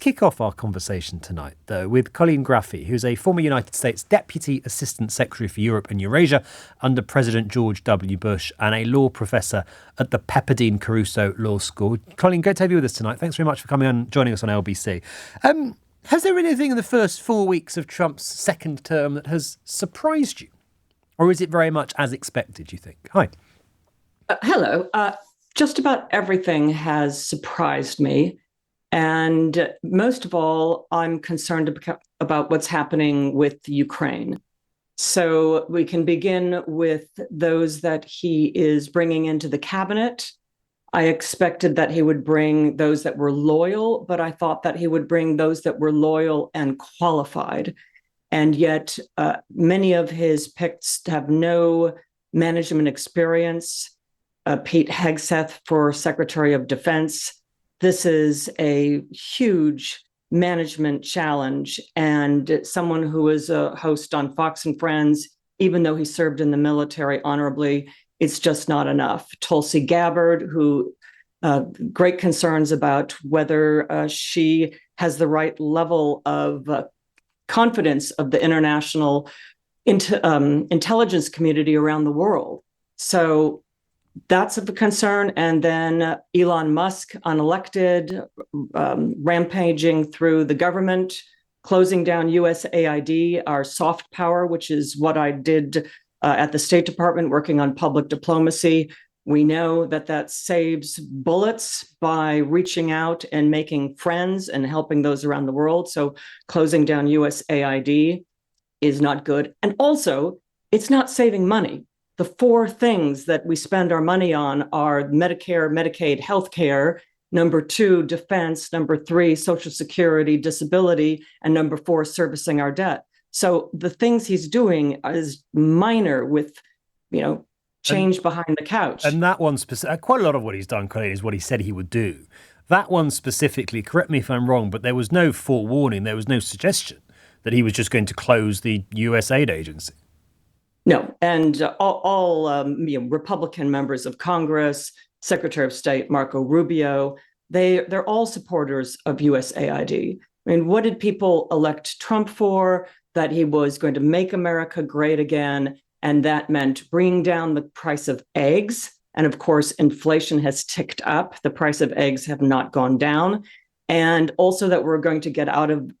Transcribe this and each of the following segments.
Kick off our conversation tonight, though, with Colleen Graffy, who's a former United States Deputy Assistant Secretary for Europe and Eurasia under President George W. Bush and a law professor at the Pepperdine Caruso Law School. Colleen, great to have you with us tonight. Thanks very much for coming on, joining us on LBC. Has there been anything in the first 4 weeks of Trump's second term that has surprised you? Or is it very much as expected, do you think? Hi. Hello. Just about everything has surprised me. And most of all, I'm concerned about what's happening with Ukraine. So we can begin with those that he is bringing into the cabinet. I expected that he would bring those that were loyal, but I thought that he would bring those that were loyal and qualified. And yet many of his picks have no management experience. Pete Hegseth for Secretary of Defense. This is a huge management challenge, and someone who is a host on Fox and Friends, even though he served in the military honorably, it's just not enough. Tulsi Gabbard, who great concerns about whether she has the right level of confidence of the international intelligence community around the world. So that's of a concern. And then Elon Musk, unelected, rampaging through the government, closing down USAID, our soft power, which is what I did at the State Department working on public diplomacy. We know that saves bullets by reaching out and making friends and helping those around the world. So closing down USAID is not good. And also, it's not saving money. The four things that we spend our money on are Medicare, Medicaid, healthcare, number two, defense, number three, Social Security, disability, and number four, servicing our debt. So the things he's doing is minor with, change behind the couch. And that one, quite a lot of what he's done, Colleen, is what he said he would do. That one specifically, correct me if I'm wrong, but there was no forewarning, there was no suggestion that he was just going to close the US aid agency. No, and all Republican members of Congress, Secretary of State Marco Rubio, they're all supporters of USAID. I mean, what did people elect Trump for? That he was going to make America great again, and that meant bringing down the price of eggs. And of course, inflation has ticked up. The price of eggs have not gone down. And also that we're going to get out of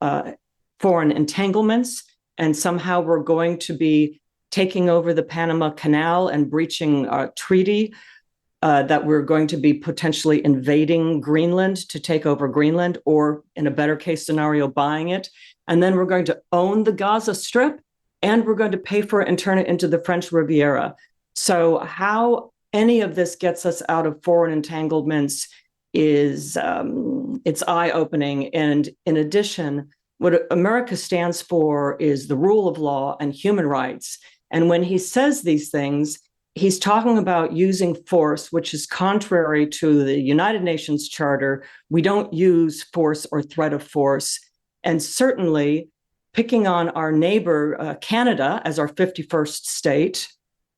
foreign entanglements, and somehow we're going to be taking over the Panama Canal and breaching a treaty, that we're going to be potentially invading Greenland to take over Greenland, or in a better case scenario, buying it. And then we're going to own the Gaza Strip, and we're going to pay for it and turn it into the French Riviera. So how any of this gets us out of foreign entanglements is it's eye-opening. And in addition, what America stands for is the rule of law and human rights. And when he says these things, he's talking about using force, which is contrary to the United Nations Charter. We don't use force or threat of force. And certainly picking on our neighbor, Canada, as our 51st state,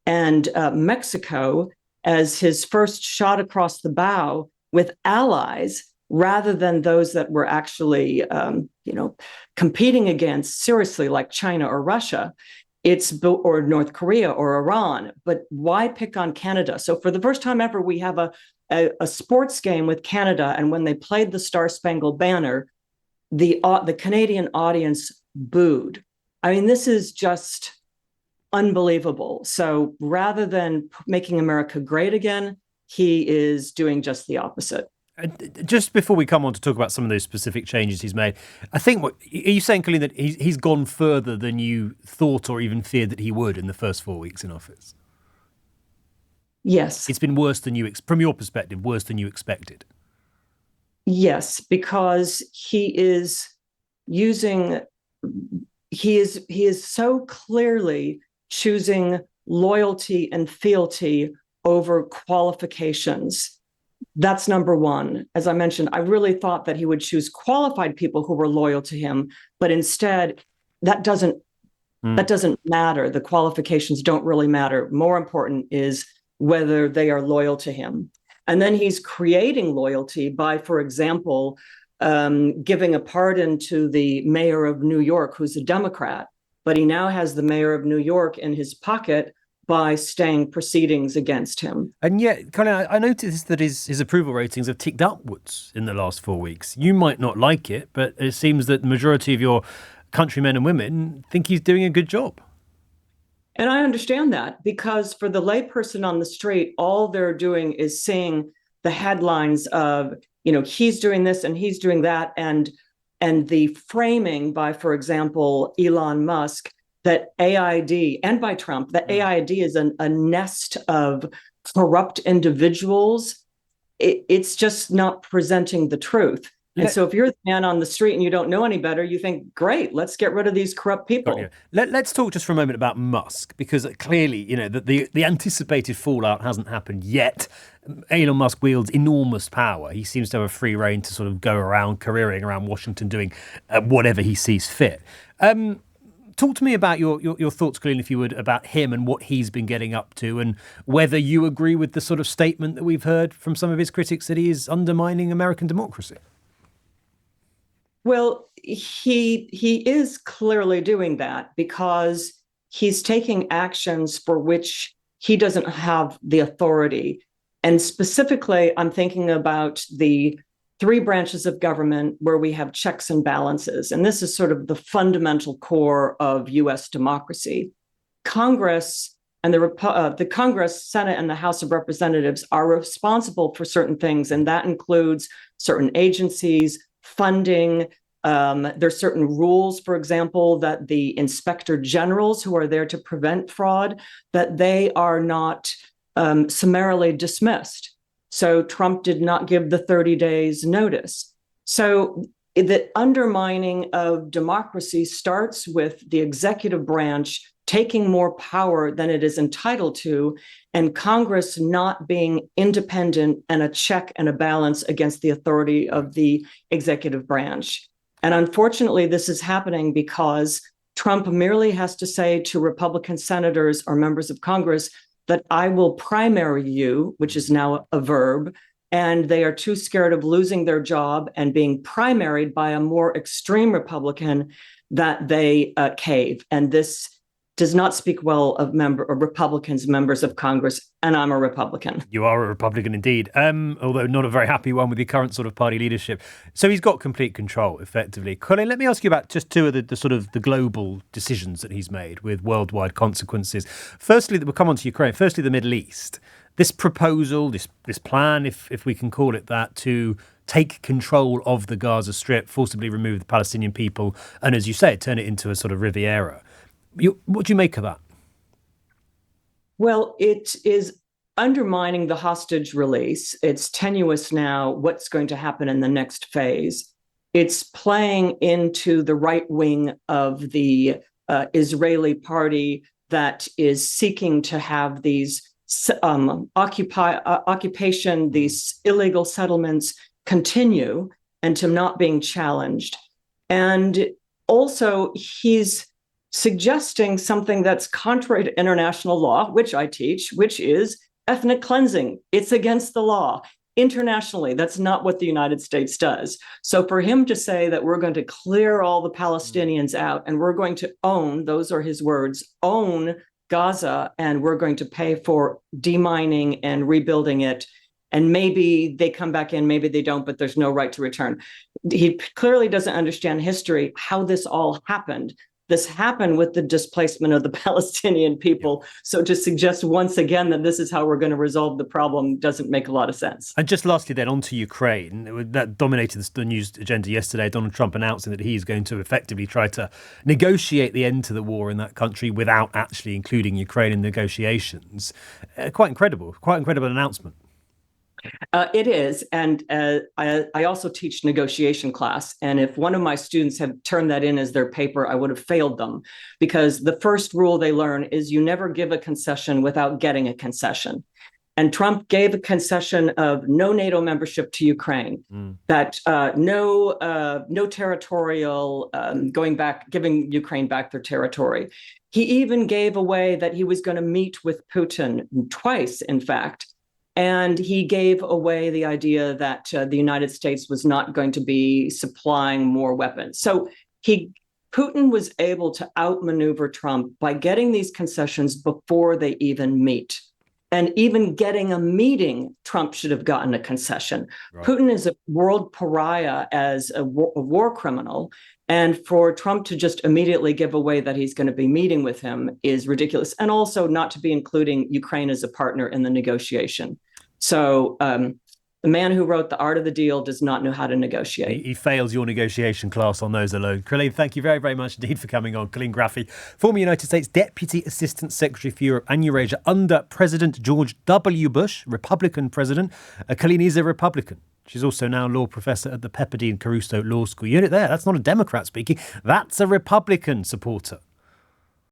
and Mexico as his first shot across the bow with allies, rather than those that we're actually, competing against seriously, like China or Russia. Or North Korea or Iran, but why pick on Canada? So for the first time ever, we have a sports game with Canada, and when they played the Star Spangled Banner, the Canadian audience booed. I mean, this is just unbelievable. So rather than making America great again, he is doing just the opposite. Just before we come on to talk about some of those specific changes he's made, I think, are you saying, Colleen, that he's gone further than you thought or even feared that he would in the first 4 weeks in office? Yes. It's been worse than from your perspective, worse than you expected. Yes, because he is so clearly choosing loyalty and fealty over qualifications. That's number one. As I mentioned, I really thought that he would choose qualified people who were loyal to him, but instead that doesn't matter. The qualifications don't really matter. More important is whether they are loyal to him. And then he's creating loyalty by, for example, giving a pardon to the mayor of New York, who's a Democrat, but he now has the mayor of New York in his pocket by staying proceedings against him. And yet, Colin, I noticed that his approval ratings have ticked upwards in the last 4 weeks. You might not like it, but it seems that the majority of your countrymen and women think he's doing a good job. And I understand that, because for the layperson on the street, all they're doing is seeing the headlines of, he's doing this and he's doing that, and the framing by, for example, Elon Musk, that AID, and by Trump, that AID is a nest of corrupt individuals. It's just not presenting the truth. And so if you're the man on the street and you don't know any better, you think, great, let's get rid of these corrupt people. Let's talk just for a moment about Musk, because clearly, the anticipated fallout hasn't happened yet. Elon Musk wields enormous power. He seems to have a free rein to sort of go around, careering around Washington, doing whatever he sees fit. Talk to me about your thoughts, Colleen, if you would, about him and what he's been getting up to, and whether you agree with the sort of statement that we've heard from some of his critics that he is undermining American democracy. Well, he is clearly doing that, because he's taking actions for which he doesn't have the authority. And specifically, I'm thinking about the 3 branches of government where we have checks and balances. And this is sort of the fundamental core of US democracy. Congress and the Congress, Senate, and the House of Representatives are responsible for certain things, and that includes certain agencies, funding. There's certain rules, for example, that the inspector generals who are there to prevent fraud, that they are not summarily dismissed. So Trump did not give the 30 days notice. So the undermining of democracy starts with the executive branch taking more power than it is entitled to, and Congress not being independent and a check and a balance against the authority of the executive branch. And unfortunately, this is happening because Trump merely has to say to Republican senators or members of Congress that I will primary you, which is now a verb, and they are too scared of losing their job and being primaried by a more extreme Republican that they cave. And this does not speak well of Republicans, members of Congress, and I'm a Republican. You are a Republican indeed, although not a very happy one with your current sort of party leadership. So he's got complete control, effectively. Colin, let me ask you about just 2 of the sort of the global decisions that he's made with worldwide consequences. Firstly, we'll come on to Ukraine. Firstly, the Middle East. This proposal, this plan, if we can call it that, to take control of the Gaza Strip, forcibly remove the Palestinian people, and as you say, turn it into a sort of Riviera. What do you make of that? Well, it is undermining the hostage release. It's tenuous now what's going to happen in the next phase. It's playing into the right wing of the Israeli party that is seeking to have these occupation, these illegal settlements continue and to not being challenged. And also, he's suggesting something that's contrary to international law, which I teach, which is ethnic cleansing. It's against the law. Internationally, that's not what the United States does. So for him to say that we're going to clear all the Palestinians out and we're going to own, those are his words, own Gaza, and we're going to pay for demining and rebuilding it, and maybe they come back in, maybe they don't, but there's no right to return. He clearly doesn't understand history, how this all happened. This happened with the displacement of the Palestinian people. So to suggest once again that this is how we're going to resolve the problem doesn't make a lot of sense. And just lastly then, on to Ukraine. That dominated the news agenda yesterday, Donald Trump announcing that he's going to effectively try to negotiate the end to the war in that country without actually including Ukraine in negotiations. Quite incredible announcement. It is. And I also teach negotiation class. And if one of my students had turned that in as their paper, I would have failed them, because the first rule they learn is you never give a concession without getting a concession. And Trump gave a concession of no NATO membership to Ukraine, that no territorial giving Ukraine back their territory. He even gave away that he was going to meet with Putin twice, in fact. And he gave away the idea that the United States was not going to be supplying more weapons. So Putin was able to outmaneuver Trump by getting these concessions before they even meet. And even getting a meeting, Trump should have gotten a concession. Right. Putin is a world pariah as a war criminal. And for Trump to just immediately give away that he's going to be meeting with him is ridiculous. And also not to be including Ukraine as a partner in the negotiation. So the man who wrote The Art of the Deal does not know how to negotiate. He fails your negotiation class on those alone. Colleen, thank you very, very much indeed for coming on. Colleen Graffy, former United States Deputy Assistant Secretary for Europe and Eurasia under President George W. Bush, Republican president. Colleen is a Republican. She's also now law professor at the Pepperdine Caruso Law School. You heard it there. That's not a Democrat speaking. That's a Republican supporter